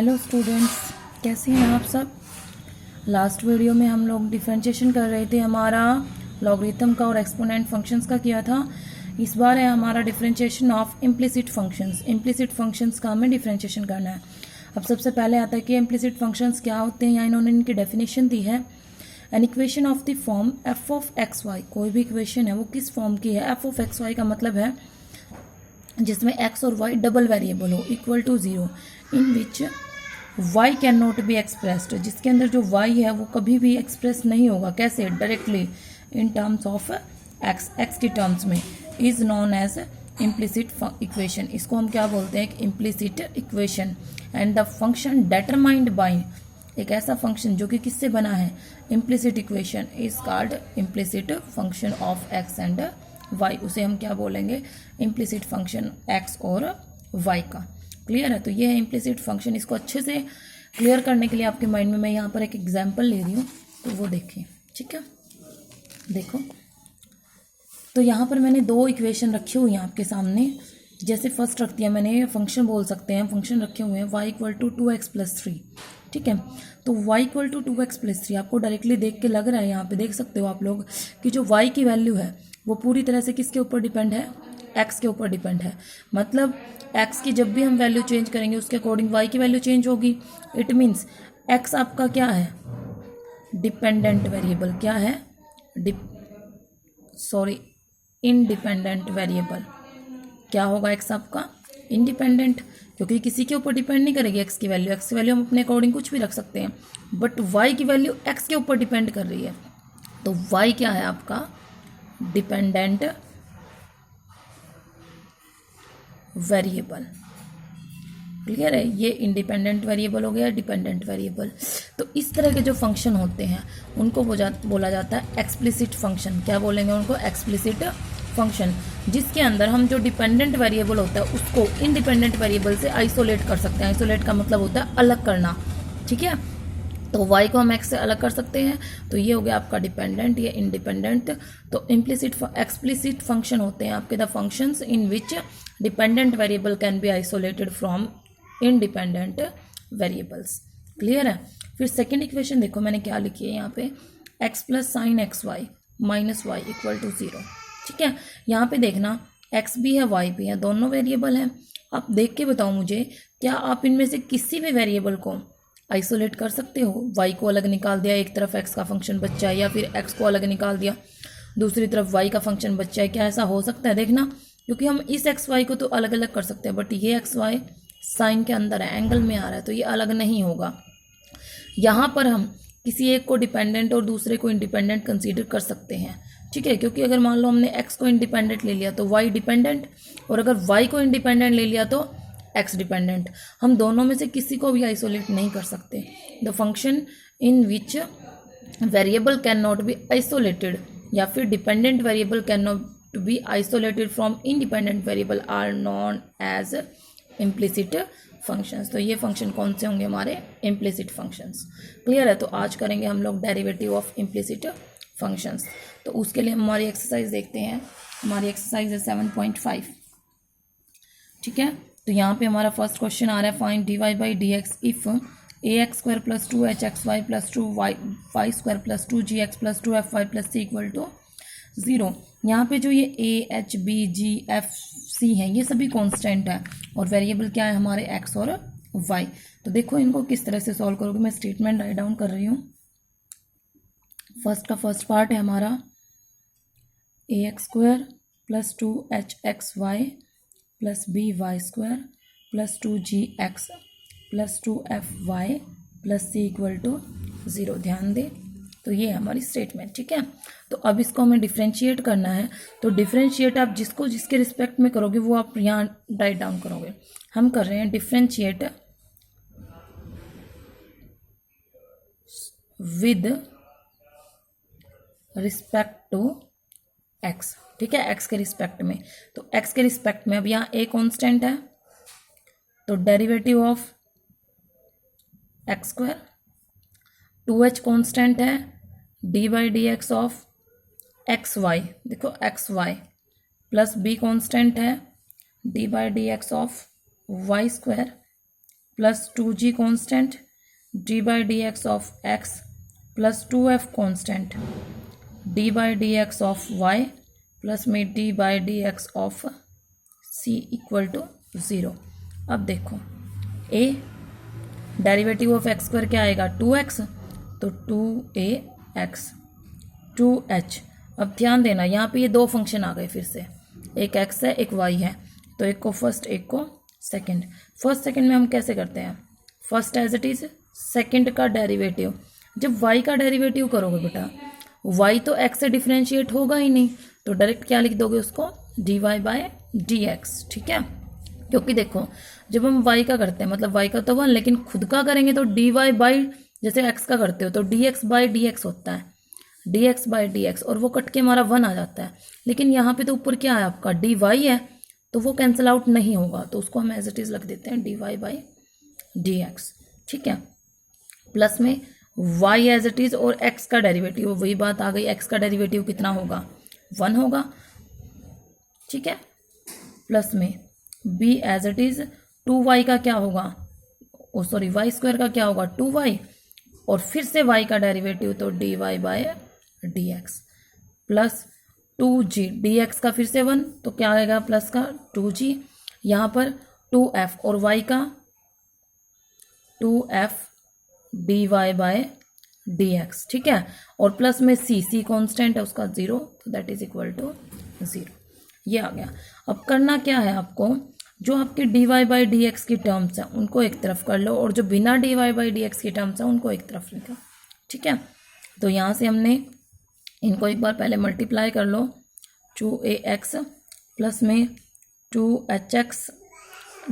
Hello students, कैसे हैं आप सब। लास्ट वीडियो में हम लोग डिफरेंशिएशन कर रहे थे, हमारा लॉगरिथम का और एक्सपोनेंट फंक्शंस का किया था। इस बार है हमारा differentiation of implicit functions. Implicit functions का हमें डिफरेंशिएशन करना है। अब सबसे पहले आता है कि इम्प्लिसिट फंक्शंस क्या होते हैं, या इन्होंने इनकी डेफिनेशन दी है। An equation of the form F of x Y, कोई भी इक्वेशन है वो किस फॉर्म की है। एफ ऑफ एक्स वाई का मतलब है जिसमें एक्स और वाई डबल वेरिएबल हो, equal to 0, in which y can not be expressed, जिसके अंदर जो y है वो कभी भी एक्सप्रेस नहीं होगा। कैसे? Directly in terms of x के टर्म्स में, is known as implicit equation. इसको हम क्या बोलते हैं? एक implicit equation. And the function determined by, एक ऐसा फंक्शन जो कि किससे बना है? Implicit equation is called implicit function of x and y। उसे हम क्या बोलेंगे? इम्प्लिसिट फंक्शन x और y का। क्लियर है? तो ये है इम्प्लिसिट फंक्शन। इसको अच्छे से क्लियर करने के लिए आपके माइंड में मैं यहाँ पर एक एग्जांपल ले रही हूँ, तो वो देखें। ठीक है, देखो। तो यहाँ पर मैंने दो इक्वेशन रखी हुई हैं आपके सामने। जैसे फर्स्ट रख दिया मैंने, फंक्शन बोल सकते हैं, फंक्शन रखे हुए हैं y इक्वल टू 2x+3। ठीक है, तो y इक्वल टू 2x+3 आपको डायरेक्टली देख के लग रहा है, यहाँ पे देख सकते हो आप लोग कि जो y की वैल्यू है वो पूरी तरह से किसके ऊपर डिपेंड है? x के ऊपर डिपेंड है। मतलब x की जब भी हम वैल्यू चेंज करेंगे उसके अकॉर्डिंग y की वैल्यू चेंज होगी। इट मीन्स x आपका क्या है? Dependent variable. क्या है? Independent variable. क्या होगा x आपका? इंडिपेंडेंट, क्योंकि किसी के ऊपर डिपेंड नहीं करेगी x की वैल्यू। x की वैल्यू हम अपने अकॉर्डिंग कुछ भी रख सकते हैं, बट y की वैल्यू x के ऊपर डिपेंड कर रही है। तो y क्या है आपका? Dependent variable. क्लियर है? ये इंडिपेंडेंट वेरिएबल हो गया, डिपेंडेंट वेरिएबल। तो इस तरह के जो फंक्शन होते हैं उनको बोला जाता है एक्सप्लिसिट फंक्शन। क्या बोलेंगे उनको? एक्सप्लिसिट फंक्शन, जिसके अंदर हम जो डिपेंडेंट वेरिएबल होता है उसको इंडिपेंडेंट वेरिएबल से आइसोलेट कर सकते हैं। आइसोलेट का मतलब होता है अलग करना। ठीक है, तो y को हम x से अलग कर सकते हैं। तो ये हो गया आपका डिपेंडेंट, ये इंडिपेंडेंट। तो इम्प्लिसिट एक्सप्लिसिट फंक्शन होते हैं आपके the functions in which dependent variable can be isolated from independent variables. Clear है? फिर सेकेंड इक्वेशन देखो मैंने क्या लिखी है यहाँ पे, x plus sine X Y minus Y equal to 0। ठीक है, यहाँ पे देखना x भी है y भी है, दोनों वेरिएबल हैं। आप देख के बताओ मुझे, क्या आप इनमें से किसी भी वेरिएबल को आइसोलेट कर सकते हो? y को अलग निकाल दिया, एक तरफ x का फंक्शन बच्चा है, या फिर x को अलग निकाल दिया, दूसरी तरफ y का फंक्शन बच्चा है। क्या ऐसा हो सकता है? देखना, क्योंकि हम इस एक्स वाई को तो अलग अलग कर सकते हैं, बट ये एक्स वाई साइन के अंदर है, एंगल में आ रहा है, तो ये अलग नहीं होगा। यहाँ पर हम किसी एक को डिपेंडेंट और दूसरे को इंडिपेंडेंट कंसीडर कर सकते हैं। ठीक है, क्योंकि अगर मान लो हमने x को इंडिपेंडेंट ले लिया तो y डिपेंडेंट, और अगर y को इंडिपेंडेंट ले लिया तो x डिपेंडेंट। हम दोनों में से किसी को भी आइसोलेट नहीं कर सकते। The function in which variable can not be isolated, या फिर dependent variable can not be isolated from independent variable are known as implicit functions. तो ये फंक्शन कौन से होंगे? हमारे इम्प्लिसिट फंक्शंस। क्लियर है? तो आज करेंगे हम लोग डेरिवेटिव ऑफ इम्प्लिसिट फंक्शंस। तो उसके लिए हमारी एक्सरसाइज देखते हैं। हमारी एक्सरसाइज है 7.5। ठीक है, तो यहाँ पे हमारा फर्स्ट क्वेश्चन आ रहा है, find dy by d x if ax² plus 2hxy plus 2y² plus 2gx plus 2fy plus c equal to 0। यहाँ पे जो ये a h b g f c है ये सभी कांस्टेंट है, और वेरिएबल क्या है हमारे? x और y। तो देखो इनको किस तरह से सॉल्व करोगे। मैं स्टेटमेंट राइट डाउन कर रही हूँ। फर्स्ट का फर्स्ट पार्ट है हमारा ax² plus 2hxy plus by² plus 2gx plus 2fy plus c equal to 0। ध्यान दे, तो ये है हमारी स्टेटमेंट। ठीक है, तो अब इसको हमें डिफ्रेंशिएट करना है। तो डिफ्रेंशिएट आप जिसको जिसके रिस्पेक्ट में करोगे वो आप यहाँ राइट डाउन करोगे। हम कर रहे हैं differentiate with respect to x। ठीक है, x के रिस्पेक्ट में। तो x के रिस्पेक्ट में अब यहाँ a कांस्टेंट है, तो derivative of x², 2h constant है, d by d x of x y, देखो x y, plus b constant है, d by d x of y² plus 2g constant d by d x of x plus 2f constant d by d x of y plus में d by d x of c equal to 0। अब देखो a derivative of x square क्या आएगा 2x, तो 2ax 2h। अब ध्यान देना यहाँ पे ये दो फंक्शन आ गए फिर से, एक x है एक y है, तो एक को फर्स्ट एक को सेकंड। फर्स्ट सेकंड में हम कैसे करते हैं, first as it is second का डेरिवेटिव। जब y का डेरिवेटिव करोगे बेटा, y तो x से डिफरेंशिएट होगा ही नहीं, तो डायरेक्ट क्या लिख दोगे उसको dy बाय dx, ठीक है। क्योंकि देखो जब हम y का करते हैं मतलब y का तो 1, लेकिन खुद का करेंगे तो dy बाई, जैसे x का करते हो तो dx बाई dx होता है, dx बाई dx, और वो कट के हमारा 1 आ जाता है। लेकिन यहाँ पे तो ऊपर क्या है आपका dy है, तो वो कैंसिल आउट नहीं होगा, तो उसको हम एज इट इज रख देते हैं dy बाई dx, ठीक है। प्लस में y एज इट इज और x का डेरिवेटिव, वही बात आ गई, x का डेरिवेटिव कितना होगा 1 होगा, ठीक है। प्लस में b as it is 2y का क्या होगा, ओ सॉरी y स्क्वायर का क्या होगा 2y, और फिर से y का डेरिवेटिव तो dy by dx plus 2g dx का फिर से 1, तो क्या आएगा प्लस का 2g, यहाँ पर 2f और y का 2f dy बाय dx, ठीक है। और प्लस में c कांस्टेंट है उसका 0, तो दैट इज इक्वल टू 0। ये आ गया। अब करना क्या है आपको, जो आपके dy बाई dx की टर्म्स हैं उनको एक तरफ कर लो, और जो बिना dy बाई dx की टर्म्स हैं उनको एक तरफ लिखो, ठीक है। तो यहाँ से हमने इनको एक बार पहले मल्टीप्लाई कर लो, 2ax प्लस में 2hx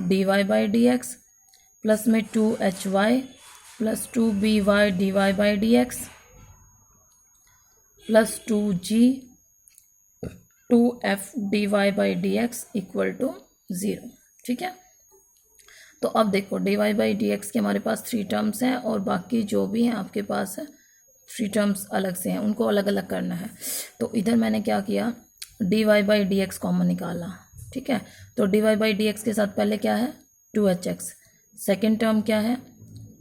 dy by dx plus में 2hy plus 2by dy by dx plus 2g 2f dy by dx equal to 0, ठीक है। तो अब देखो dy बाई dx के हमारे पास 3 टर्म्स हैं, और बाकी जो भी हैं आपके पास है 3 टर्म्स अलग से हैं, उनको अलग अलग करना है। तो इधर मैंने क्या किया, dy बाई dx कॉमन निकाला, ठीक है। तो dy बाई dx के साथ पहले क्या है 2hx, सेकेंड टर्म क्या है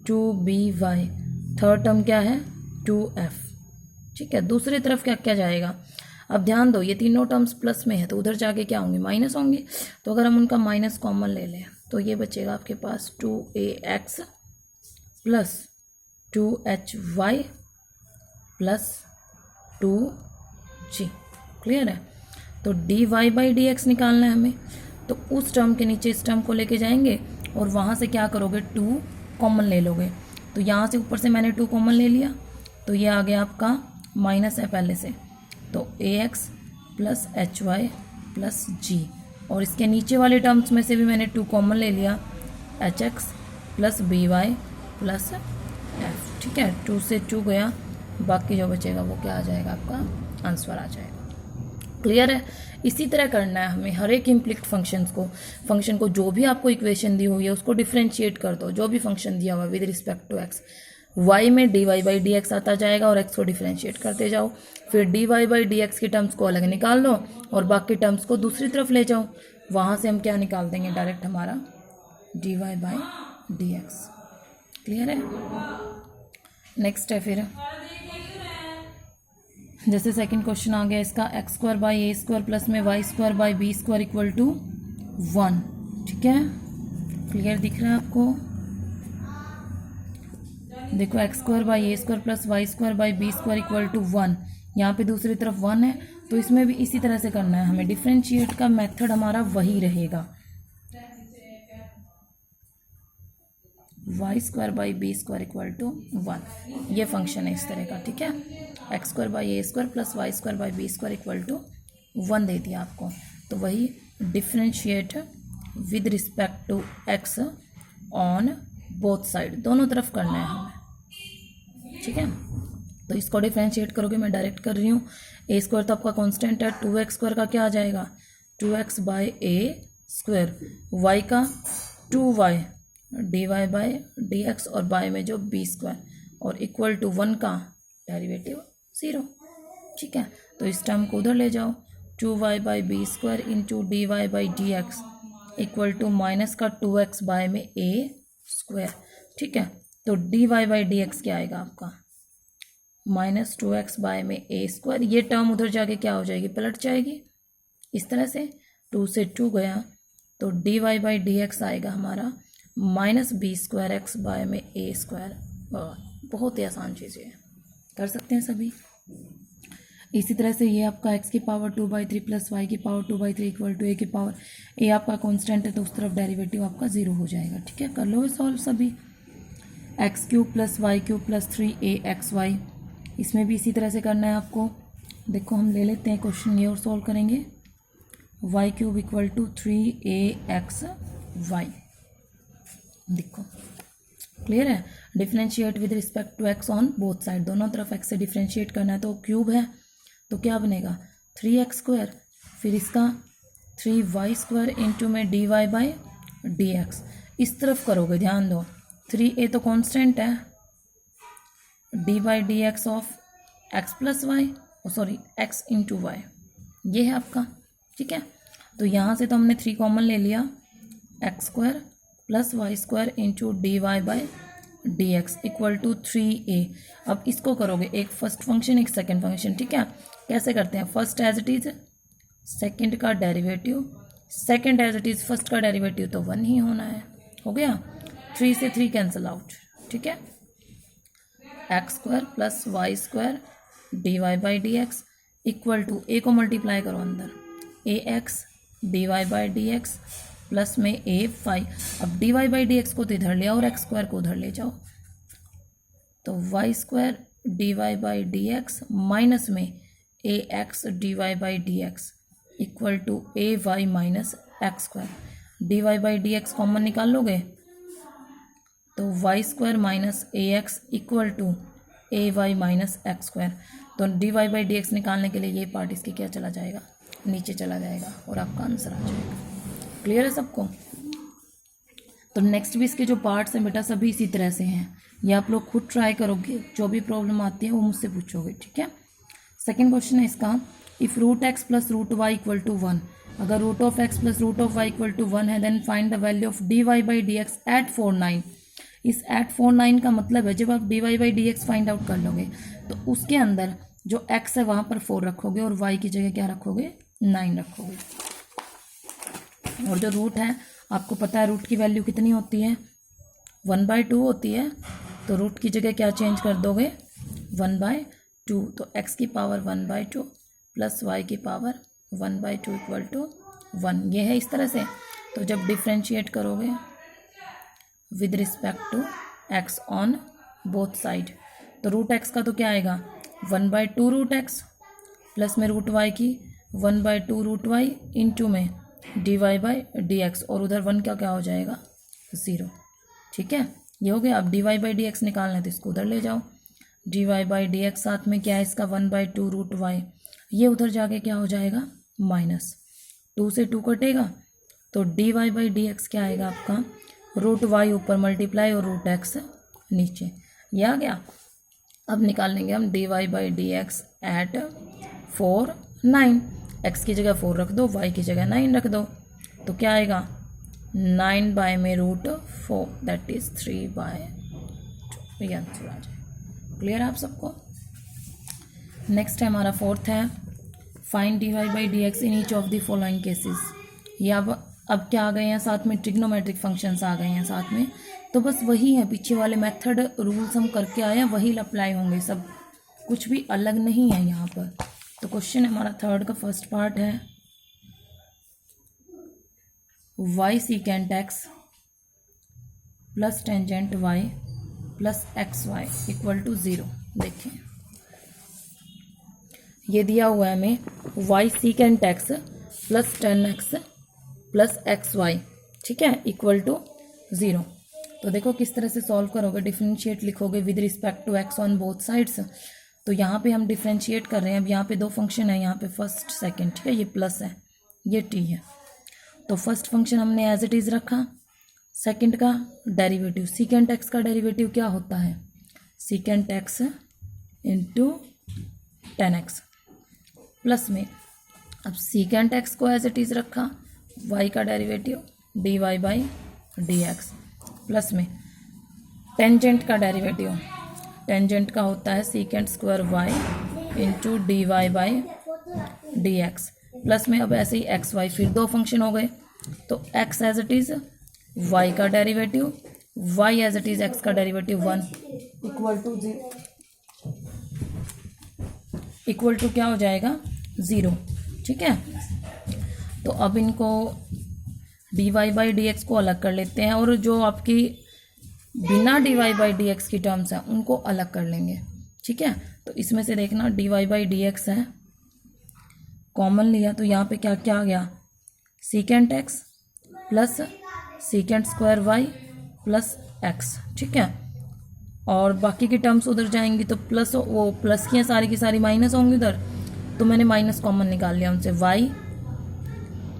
2by, थर्ड टर्म क्या है 2f, ठीक है। दूसरी तरफ क्या क्या जाएगा, अब ध्यान दो ये तीनों टर्म्स प्लस में है, तो उधर जाके क्या होंगे माइनस होंगे, तो अगर हम उनका माइनस कॉमन ले लें तो ये बचेगा आपके पास 2ax plus 2hy plus 2g, clear है। तो dy बाई dx निकालना है हमें, तो उस टर्म के नीचे इस टर्म को लेके जाएंगे, और वहाँ से क्या करोगे 2 कॉमन ले लोगे, तो यहाँ से ऊपर से मैंने 2 कॉमन ले लिया, तो ये आ गया आपका माइनस है पहले से, तो ax plus hy plus g, और इसके नीचे वाले टर्म्स में से भी मैंने 2 कॉमन ले लिया, hx plus by plus f, ठीक है। 2 से 2 गया, बाकी जो बचेगा वो क्या आ जाएगा आपका आंसर आ जाएगा, क्लियर है। इसी तरह करना है हमें हर एक इम्प्लिक्ट फंक्शन को जो भी आपको इक्वेशन दी हुई है उसको डिफरेंशिएट कर दो, जो भी फंक्शन दिया हुआ with respect to x, y में dy बाई dx आता जाएगा और x को डिफरेंशिएट करते जाओ, फिर dy बाई dx की टर्म्स को अलग निकाल लो और बाकी टर्म्स को दूसरी तरफ ले जाओ, वहाँ से हम क्या निकाल देंगे डायरेक्ट हमारा dy बाई dx, क्लियर है। नेक्स्ट है फिर जैसे सेकंड क्वेश्चन आ गया इसका, x square by a square plus में y square by b square equal to 1, ठीक है। क्लियर दिख रहा है आपको, देखो x square by a square plus y square by b square equal to 1, यहाँ पे दूसरी तरफ 1 है, तो इसमें भी इसी तरह से करना है हमें, डिफरेंशिएट का मेथड हमारा वही रहेगा, y square by b square equal to 1, ये फंक्शन है इस तरह का, ठीक है। X square by a square plus y square by b square equal to 1 दे दिया आपको, तो वही differentiate with respect to x on both side, दोनों तरफ करना है हमें, ठीक है। तो इसको डिफरेंशिएट करोगे, मैं डायरेक्ट कर रही हूँ, ए स्क्वायर तो आपका कांस्टेंट है, 2x स्क्वायर का क्या आ जाएगा 2x by a square, Y का 2y dy बाई dx और बाय में जो b स्क्वायर, और इक्वल टू 1 का डेरिवेटिव 0, ठीक है। तो इस टर्म को उधर ले जाओ, 2y by b square into dy by dx equal to minus का 2x बाय में a स्क्वायर, ठीक है। तो d y by d x क्या आएगा आपका, -2x बाय में ए स्क्वायर, ये टर्म उधर जाके क्या हो जाएगी, पलट जाएगी इस तरह से, 2 से 2 गया तो d y by d x आएगा हमारा -b²x बाय में ए स्क्वायर। बहुत ही आसान चीज़ें है, कर सकते हैं सभी। इसी तरह से ये आपका x की पावर 2/3 प्लस y की पावर 2/3 इक्वल टू a की पावर, a आपका कांस्टेंट है तो उस तरफ डेरिवेटिव आपका 0 हो जाएगा, ठीक है। कर लो सॉल्व सभी, x³ plus y³ plus 3axy, इसमें भी इसी तरह से करना है आपको। देखो हम ले लेते हैं क्वेश्चन ये और सॉल्व करेंगे, y³ इक्वल टू 3axy, देखो क्लियर है। Differentiate with respect to x on both side, दोनों तरफ x से डिफ्रेंशिएट करना है, तो क्यूब है तो क्या बनेगा 3x², फिर इसका 3y² इंटू में dy बाई डी एक्स, इस तरफ करोगे ध्यान दो, 3a तो कांस्टेंट है, d by d x of x plus y, sorry x into y, ये है आपका, ठीक है। तो यहाँ से तो हमने 3 कॉमन ले लिया, x² plus y² into d y by d x equal to 3a। अब इसको करोगे, एक फर्स्ट फंक्शन एक सेकंड फंक्शन, ठीक है। कैसे करते हैं, first as it is second का derivative, second as it is first का डेरिवेटिव, तो 1 ही होना है, हो गया। 3 से 3 कैंसिल आउट, ठीक है। x² plus y² d y by d x equal to, a को मल्टीप्लाई करो अंदर, ax d y by d x plus में a5। अब d y by d x को तो इधर ले आओ और x² को उधर ले जाओ, तो y² d y by d x minus में ax d y by d x equal to ay minus x²। D y by d x common निकाल लोगे तो y² minus ax equal to ay minus x²। तो d y by d x निकालने के लिए ये part इसके क्या चला जाएगा, नीचे चला जाएगा और आपका आंसर आ जाएगा। क्लियर है सबको। तो नेक्स्ट भी इसके जो पार्ट्स हैं बेटा सभी इसी तरह से हैं, ये आप लोग खुद ट्राई करोगे, जो भी प्रॉब्लम आती है वो मुझसे पूछोगे, ठीक है। सेकंड क्वेश्चन है इसका, if √x plus √y equal to 1, अगर √x plus √y equal to 1 है, then find the value of dy by d x at 4 9। इस एट 4 9 का मतलब है जब आप dy by d x find out कर लोगे तो उसके अंदर जो x है वहाँ पर 4 रखोगे और y की जगह क्या रखोगे, 9 रखोगे। और जो रूट है आपको पता है रूट की वैल्यू कितनी होती है, 1/2 होती है, तो रूट की जगह क्या चेंज कर दोगे, 1/2। तो x की पावर 1/2 प्लस y की पावर 1/2 इक्वल टू 1, ये है इस तरह से। तो जब डिफ्रेंशिएट करोगे with respect to x on both side, तो √x का तो क्या आएगा 1/2 √x प्लस में √y की 1/2 √y इंटू में d y by d x, और उधर 1 का क्या हो जाएगा 0, ठीक है। ये हो गया। अब d y by d x निकालना है तो इसको उधर ले जाओ, d y by d x साथ में क्या है इसका 1/2 √y, ये उधर जाके क्या हो जाएगा -2 से 2 कटेगा, तो d y by d x क्या आएगा आपका √y ऊपर मल्टीप्लाई और √x नीचे, ये आ गया। अब निकालेंगे हम d y by d x at 4 9, x की जगह 4 रख दो, y की जगह 9 रख दो, तो क्या आएगा 9 बाय में √4 दैट इज 3/2, ये आंसर आ जाए। क्लियर है आप सबको। नेक्स्ट है हमारा फोर्थ है, find dy by d x in each of the following cases. ये अब क्या आ गए हैं साथ में, ट्रिग्नोमेट्रिक फंक्शंस आ गए हैं साथ में, तो बस वही है पीछे वाले मेथड रूल्स हम करके आए हैं वही अप्लाई होंगे, सब कुछ भी अलग नहीं है यहाँ पर। तो क्वेश्चन हमारा थर्ड का फर्स्ट पार्ट है, y secant x plus tangent y plus xy equal to 0। देखें ये दिया हुआ है हमें y secant x plus 10x plus xy, ठीक है, इक्वल टू 0। तो देखो किस तरह से सॉल्व करोगे, डिफरेंशिएट लिखोगे with respect to x on both sides. तो यहाँ पे हम डिफ्रेंशिएट कर रहे हैं, अब यहाँ पे 2 फंक्शन है, यहाँ पे फर्स्ट सेकंड, ठीक है, ये प्लस है ये t है, तो फर्स्ट फंक्शन हमने एज इट इज़ रखा, सेकंड का डेरिवेटिव सीकेंट x का डेरिवेटिव क्या होता है secant x into 10x plus में, अब सीकेंट x को एज इट इज़ रखा, y का derivative dy by d x plus में टेंजेंट का डेरिवेटिव, टेंजेंट का होता है secant square y into d y by d x, plus में अब ऐसे ही एक्स वाई, फिर दो फंक्शन हो गए, तो x as it is y का derivative, y as it is x का derivative 1 equal to 0, equal to क्या हो जाएगा 0। ठीक है, तो अब इनको d y by d x को अलग कर लेते हैं और जो आपकी बिना d y by d x की टर्म्स हैं उनको अलग कर लेंगे। ठीक है, तो इसमें से देखना d y by d x है, कॉमन लिया तो यहाँ पे क्या क्या आ गया, secant x plus secant square y plus x. ठीक है, और बाकी की टर्म्स उधर जाएंगी तो प्लस, वो प्लस की सारी की सारी माइनस होंगी उधर, तो मैंने माइनस कॉमन निकाल लिया उनसे, Y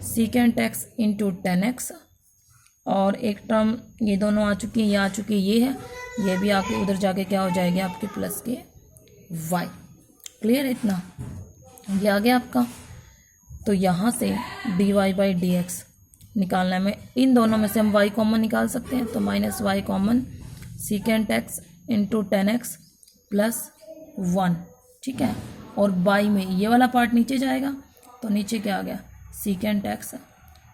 secant x into 10x, और एक टर्म ये दोनों आ चुकी है, ये आ चुकी है, ये है, ये भी आके उधर जाके क्या हो जाएगी आपके प्लस के y। क्लियर है इतना, ये आ गया आपका। तो यहाँ से d y by d x निकालना है, मैं इन दोनों में से हम y कॉमन निकाल सकते हैं, तो minus y common secant x into 10x plus 1। ठीक है, और बाई में ये वाला पार्ट नीचे जाएगा, तो नीचे क्या आ गया, secant x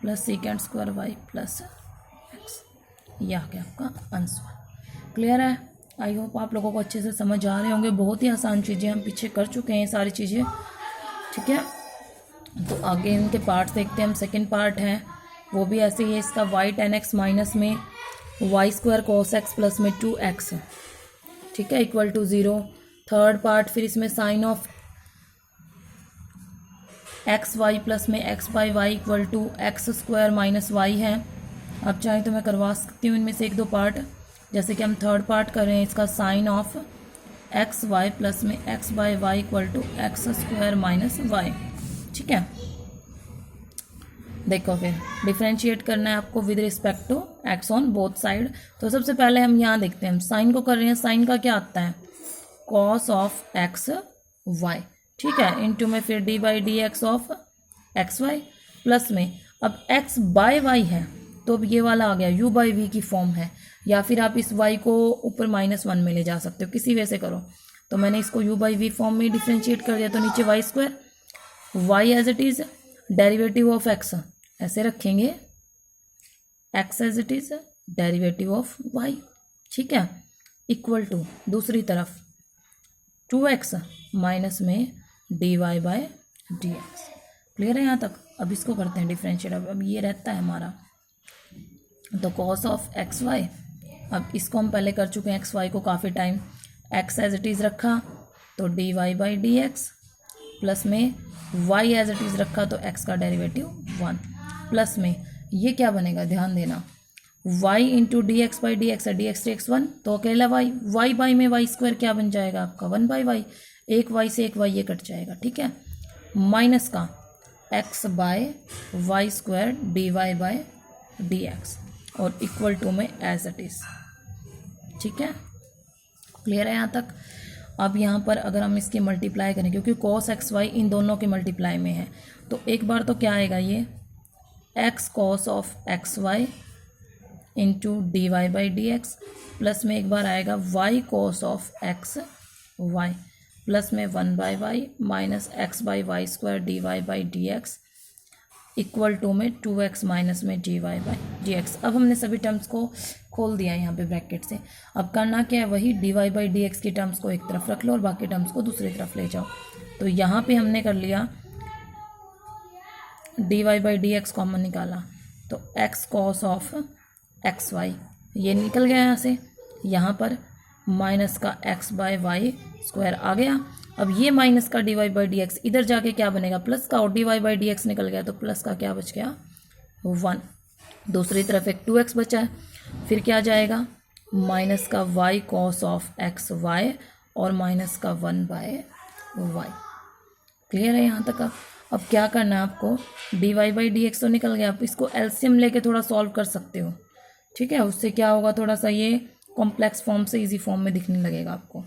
plus secant square y plus x, यह आ गया आपका आंसर। क्लियर है, आई होप आप लोगों को अच्छे से समझ आ रहे होंगे। बहुत ही आसान चीज़ें हम पीछे कर चुके हैं सारी चीज़ें। ठीक है, तो आगे इनके पार्ट देखते हैं हम। सेकंड पार्ट है वो भी ऐसे ही है, इसका वाई 10x माइनस में y square cos x plus में 2x। ठीक है, इक्वल टू 0। थर्ड पार्ट फिर इसमें sine of x y plus में x by y equal to x square minus y है। अब चाहे तो मैं करवा सकती हूँ इनमें से एक दो पार्ट, जैसे कि हम थर्ड पार्ट कर रहे हैं, इसका sine of x y plus में x by y equal to x square minus y. ठीक है, देखो फिर डिफ्रेंशिएट करना है आपको with respect to x on both side. तो सबसे पहले हम यहाँ देखते हैं, हम साइन को कर रहे हैं, साइन का क्या आता है, कॉस ऑफ एक्स वाई। ठीक है, इनटू में फिर d by d x of x y plus में, अब एक्स बाय वाई है तो अब ये वाला आ गया यू बाई वी की फॉर्म है, या फिर आप इस वाई को ऊपर -1 में ले जा सकते हो, किसी वे से करो। तो मैंने इसको यू बाई वी फॉर्म में डिफ्रेंशिएट कर दिया, तो नीचे y square, y as it is derivative of x ऐसे रखेंगे, x as it is derivative of y. ठीक है, इक्वल टू दूसरी तरफ 2x माइनस में d y by d x. Clear है यहाँ तक। अब इसको करते हैं डिफ्रेंशिएट। अब ये रहता है हमारा, तो कॉस ऑफ एक्स वाई, अब इसको हम पहले कर चुके हैं एक्स वाई को काफ़ी time, x as it is रखा तो d y by d x plus में वाई एज इट इज़ रखा तो एक्स का डेरिवेटिव 1 प्लस में ये क्या बनेगा, ध्यान देना, y into d x by d x है, डी एक्स टी एक्स 1 तो अकेला वाई, वाई बाई में वाई स्क्वायर क्या बन जाएगा आपका 1 बाई वाई, एक वाई से एक वाई ये कट जाएगा। ठीक है, माइनस का x by y square d y by d x और इक्वल टू में एज इट इज़। ठीक है, क्लियर है यहाँ तक। अब यहाँ पर अगर हम इसकी मल्टीप्लाई करें, क्योंकि कॉस एक्स वाई इन दोनों के मल्टीप्लाई में है, तो एक बार तो क्या आएगा, ये x cos of x y into d y by d x plus में एक बार आएगा y cos of x y plus में 1 by y minus x by y square d y by d x equal to में 2x minus में d y by d x. अब हमने सभी टर्म्स को खोल दिया है यहाँ पे ब्रैकेट से। अब करना क्या है, वही d y by d x की टर्म्स को एक तरफ रख लो और बाकी टर्म्स को दूसरी तरफ ले जाओ। तो यहाँ पे हमने कर लिया d y by d x common निकाला, तो x cos of x y ये निकल गया यहाँ से, यहाँ पर माइनस का एक्स बाय वाई स्क्वायर आ गया। अब ये माइनस का d y by d x इधर जाके क्या बनेगा, प्लस का, और d y by d x निकल गया तो प्लस का क्या बच गया 1, दूसरी तरफ एक 2x बचा है, फिर क्या जाएगा माइनस का y cos of x y और माइनस का 1 बाय वाई। क्लियर है यहाँ तक। अब क्या करना है आपको, d y by d x तो निकल गया, आप इसको एलसीएम लेके थोड़ा सॉल्व कर सकते हो। ठीक है, उससे क्या होगा, थोड़ा सा ये कॉम्प्लेक्स फॉर्म से इजी फॉर्म में दिखने लगेगा आपको।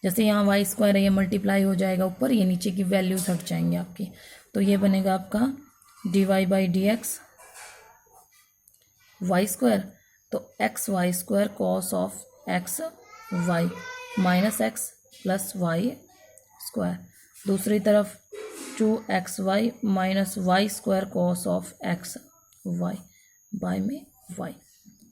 जैसे यहाँ वाई स्क्वायर है, ये मल्टीप्लाई हो जाएगा ऊपर, ये नीचे की वैल्यूज हट जाएंगी आपकी, तो ये बनेगा आपका d y by d x y square, तो x y square cos of x Y minus x plus y square. दूसरी तरफ 2xy minus y square cos of x y by में y।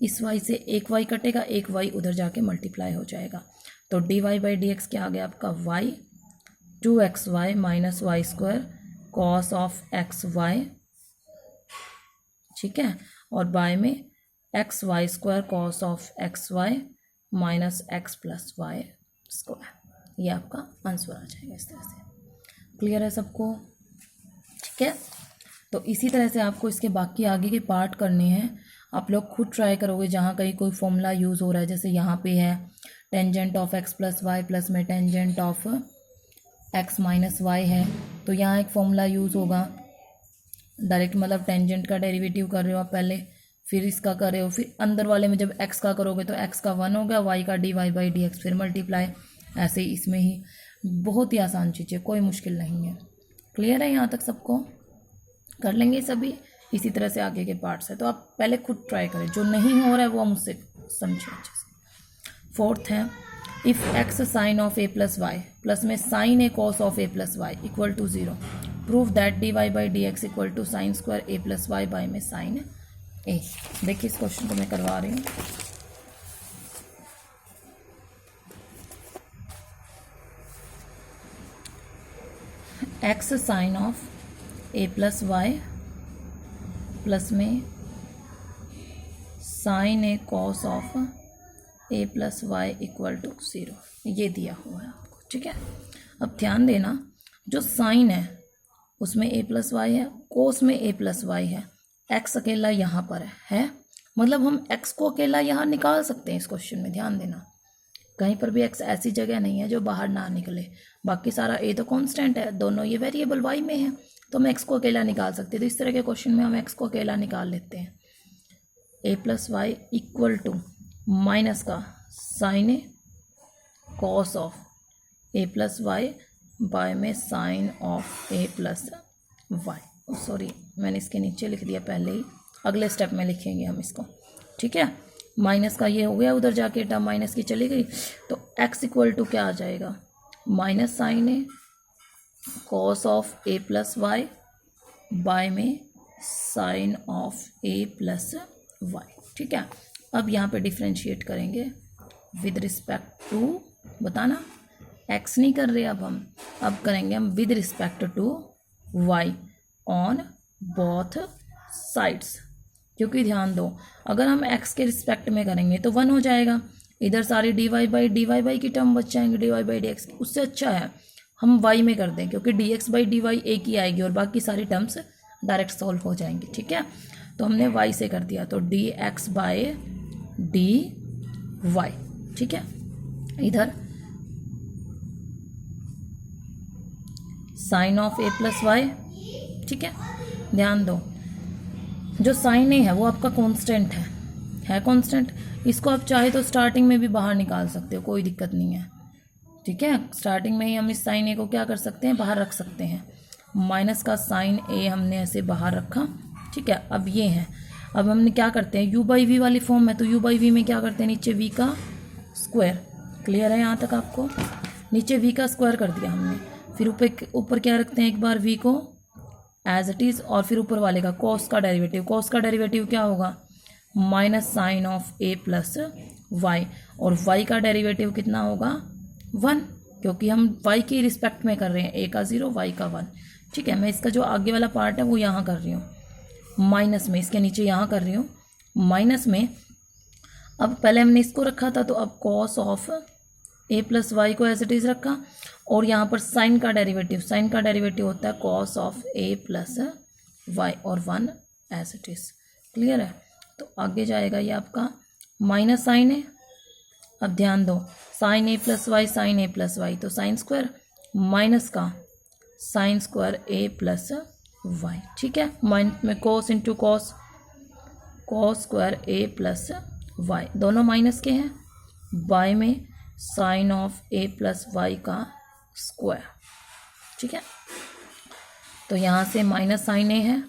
इस y से एक y कटेगा, एक y उधर जाके मल्टीप्लाई हो जाएगा। तो dy बाई डी एक्स क्या आ गया आपका y, 2xy minus y square cos of x y, ठीक है, और बाय में x y square cos of x Y minus x plus y square. ये आपका आंसर आ जाएगा इस तरह से। क्लियर है सबको? ठीक है, तो इसी तरह से आपको इसके बाकी आगे के पार्ट करने हैं। आप लोग खुद ट्राई करोगे, जहाँ कहीं कोई फॉर्मूला यूज़ हो रहा है, जैसे यहाँ पे है tangent of x plus y plus में tangent of x minus y है, तो यहाँ एक फॉर्मूला यूज़ होगा डायरेक्ट, मतलब टेंजेंट का डेरिवेटिव कर रहे हो आप पहले, फिर इसका कर रहे हो, फिर अंदर वाले में जब एक्स का करोगे तो एक्स का 1 हो गया, वाई का dy बाई डी एक्स, फिर मल्टीप्लाई। ऐसे ही इसमें ही बहुत ही आसान चीज़ है, कोई मुश्किल नहीं है। क्लियर है यहाँ तक सबको? कर लेंगे सभी। इसी तरह से आगे के पार्ट्स है, तो आप पहले खुद ट्राई करें, जो नहीं हो रहा है वो मुझसे समझे अच्छे से। फोर्थ है, if x sine of a plus y plus में sine a cos of a plus y equal to 0, prove that dy by d x equal to sine square a plus y by में sine a. देखिए इस question को मैं करवा रही हूँ। X sine of a plus y plus में sine a cos of a plus y equal to 0, ये दिया हुआ है आपको, ठीक है। अब ध्यान देना, जो साइन है उसमें ए प्लस वाई है, कोस में ए प्लस वाई है, एक्स अकेला यहाँ पर है, मतलब हम एक्स को अकेला यहाँ निकाल सकते हैं इस क्वेश्चन में। ध्यान देना, कहीं पर भी एक्स ऐसी जगह नहीं है जो बाहर ना निकले, बाकी सारा ए तो कांस्टेंट है, दोनों ये वेरिएबल वाई में है, तो हम एक्स को अकेला निकाल सकते हैं। तो इस तरह के क्वेश्चन में हम एक्स को अकेला निकाल लेते हैं। A plus y equal to minus का sine a cos of a plus y by में sine of a plus y. Sorry, मैंने इसके नीचे लिख दिया पहले ही, अगले स्टेप में लिखेंगे हम इसको, ठीक है। माइनस का ये हो गया, उधर जाके टर्म माइनस की चली गई, तो x इक्वल टू क्या आ जाएगा, minus sine a cos of a plus y by में sine of a plus y, ठीक है। अब यहाँ पे डिफ्रेंशिएट करेंगे विद रिस्पेक्ट टू, बताना x नहीं कर रहे अब करेंगे हम with respect to y on both sides, क्योंकि ध्यान दो, अगर हम x के रिस्पेक्ट में करेंगे तो 1 हो जाएगा, इधर सारी dy बाई की टर्म बच जाएंगे, dy बाई डी एक्स। उससे अच्छा है हम y में कर दें, क्योंकि dx बाई dy एक ही आएगी और बाकी सारी टर्म्स डायरेक्ट सॉल्व हो जाएंगी, ठीक है। तो हमने y से कर दिया, तो dx बाई dy, ठीक है। इधर sine of a plus y, ठीक है। ध्यान दो, जो साइन ए है वो आपका कांस्टेंट है कांस्टेंट, इसको आप चाहे तो स्टार्टिंग में भी बाहर निकाल सकते हो, कोई दिक्कत नहीं है, ठीक है। स्टार्टिंग में ही हम इस साइन ए को क्या कर सकते हैं, बाहर रख सकते हैं। माइनस का साइन ए हमने ऐसे बाहर रखा, ठीक है। अब ये है, अब हमने क्या करते हैं, u बाई वी वाली फॉर्म है, तो u बाई वी में क्या करते हैं, नीचे v का स्क्वायर। क्लियर है यहाँ तक आपको? नीचे v का स्क्वायर कर दिया हमने, फिर ऊपर क्या रखते हैं, एक बार v को एज इट इज़, और फिर ऊपर वाले का कॉस का डेरिवेटिव। कॉस का डेरिवेटिव क्या होगा, minus sine of a plus y, और y का डेरिवेटिव कितना होगा, 1, क्योंकि हम y की रिस्पेक्ट में कर रहे हैं, a का 0 y का 1, ठीक है। मैं इसका जो आगे वाला पार्ट है वो यहाँ कर रही हूँ माइनस में, इसके नीचे यहाँ कर रही हूँ माइनस में। अब पहले हमने इसको रखा था, तो अब cos of a plus y को एज इट इज़ रखा, और यहाँ पर साइन का डेरिवेटिव होता है cos of a plus y, और 1 एज इट इज़। क्लियर है? तो आगे जाएगा ये आपका माइनस साइन है। अब ध्यान दो, साइन ए प्लस वाई, तो साइन स्क्वायर माइनस का sine square a plus y, ठीक है। माइनस में cos into cos square a plus y, दोनों माइनस के हैं, बाय में sine of a plus y का स्क्वायर, ठीक है। तो यहाँ से माइनस साइन ए है,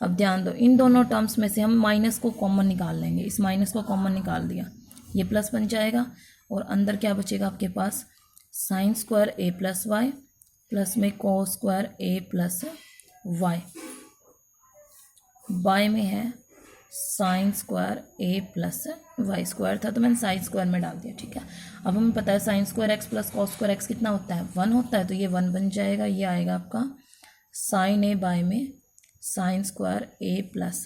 अब ध्यान दो, इन दोनों टर्म्स में से हम माइनस को कॉमन निकाल लेंगे। इस माइनस को कॉमन निकाल दिया, ये प्लस बन जाएगा और अंदर क्या बचेगा आपके पास, sign square a plus y plus में cos square a plus y, by में है sign square a plus y, square था तो मैंने साइन स्क्वायर में डाल दिया, ठीक है। अब हमें पता है sine square x plus cos square x कितना होता है, 1 होता है, तो ये 1 बन जाएगा। ये आएगा आपका साइन ए बाय में sine square a plus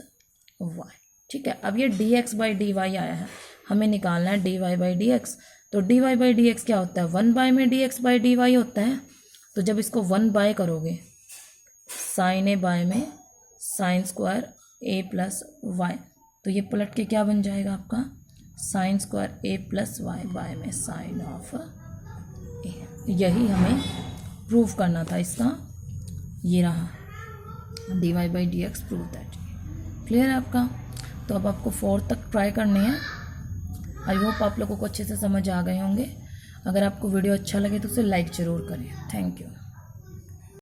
y, ठीक है। अब ये d x by d y आया है, हमें निकालना है d y by d x. तो d y by d x क्या होता है, 1 बाय में d x by d y होता है। तो जब इसको 1 बाय करोगे, साइन ए बाय में sine square a plus y, तो ये पलट के क्या बन जाएगा आपका, sine square a plus y by में साइन ऑफ ए। यही हमें प्रूव करना था इसका, ये रहा d y by d x, prove that. Clear है आपका। तो अब आपको 4 तक ट्राई करनी है। आई होप आप लोगों को अच्छे से समझ आ गए होंगे। अगर आपको वीडियो अच्छा लगे तो उसे लाइक ज़रूर करें। Thank you.